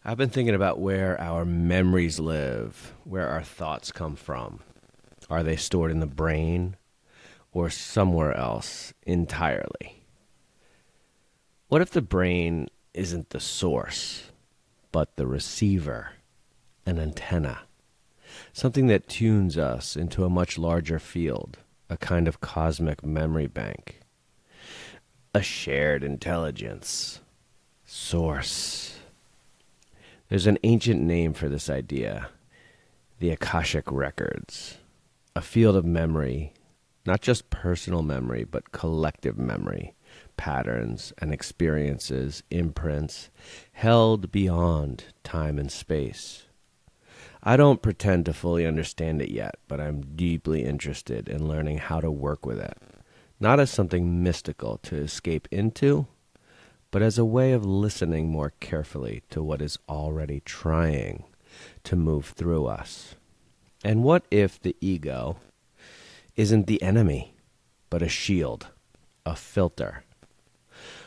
I've been thinking about where our memories live, where our thoughts come from. Are they stored in the brain or somewhere else entirely? What if the brain isn't the source, but the receiver, an antenna, something that tunes us into a much larger field, a kind of cosmic memory bank, a shared intelligence, source? There's an ancient name for this idea, the Akashic Records, a field of memory, not just personal memory, but collective memory, patterns and experiences, imprints, held beyond time and space. I don't pretend to fully understand it yet, but I'm deeply interested in learning how to work with it, not as something mystical to escape into, but as a way of listening more carefully to what is already trying to move through us. And what if the ego isn't the enemy, but a shield, a filter,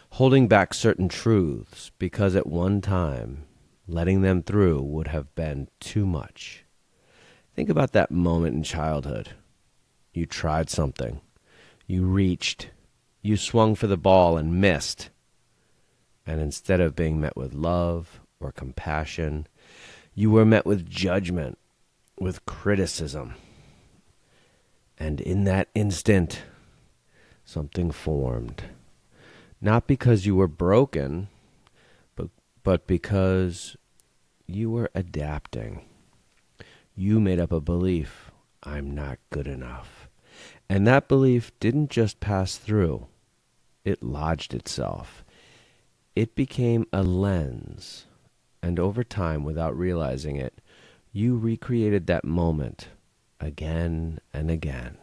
holding back certain truths because at one time letting them through would have been too much? Think about that moment in childhood. You tried something. You reached. You swung for the ball and missed. And instead of being met with love or compassion, you were met with judgment, with criticism. And in that instant, something formed. Not because you were broken, but because you were adapting. You made up a belief, I'm not good enough. And that belief didn't just pass through. It lodged itself. It became a lens. And over time, without realizing it, you recreated that moment again and again.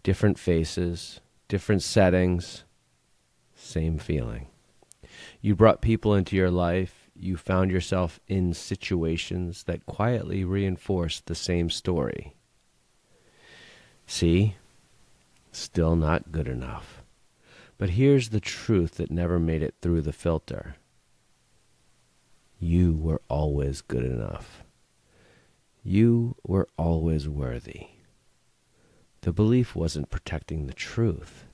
Different faces, different settings, same feeling. You brought people into your life. You found yourself in situations that quietly reinforced the same story. See? Still not good enough. But here's the truth that never made it through the filter. You were always good enough. You were always worthy. The belief wasn't protecting the truth.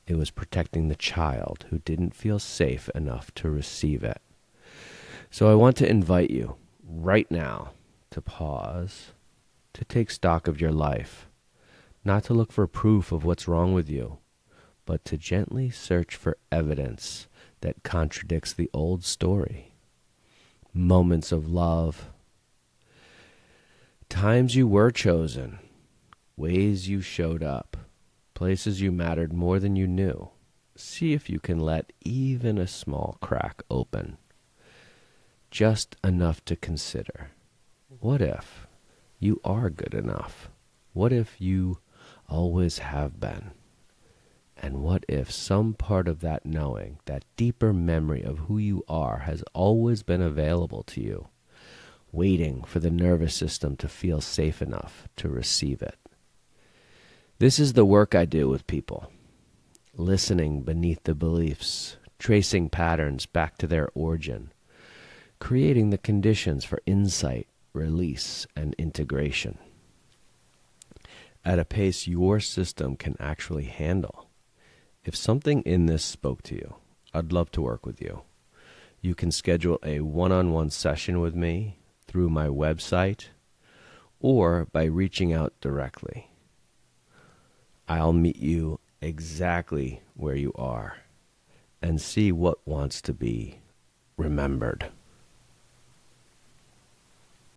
It was protecting the child who didn't feel safe enough to receive it. So I want to invite you right now to pause, to take stock of your life, not to look for proof of what's wrong with you, but to gently search for evidence that contradicts the old story. Moments of love, times you were chosen, ways you showed up, places you mattered more than you knew. See if you can let even a small crack open. Just enough to consider. What if you are good enough? What if you always have been? And what if some part of that knowing, that deeper memory of who you are, has always been available to you, waiting for the nervous system to feel safe enough to receive it? This is the work I do with people, listening beneath the beliefs, tracing patterns back to their origin, creating the conditions for insight, release, and integration at a pace your system can actually handle. If something in this spoke to you, I'd love to work with you. You can schedule a one-on-one session with me through my website or by reaching out directly. I'll meet you exactly where you are and see what wants to be remembered.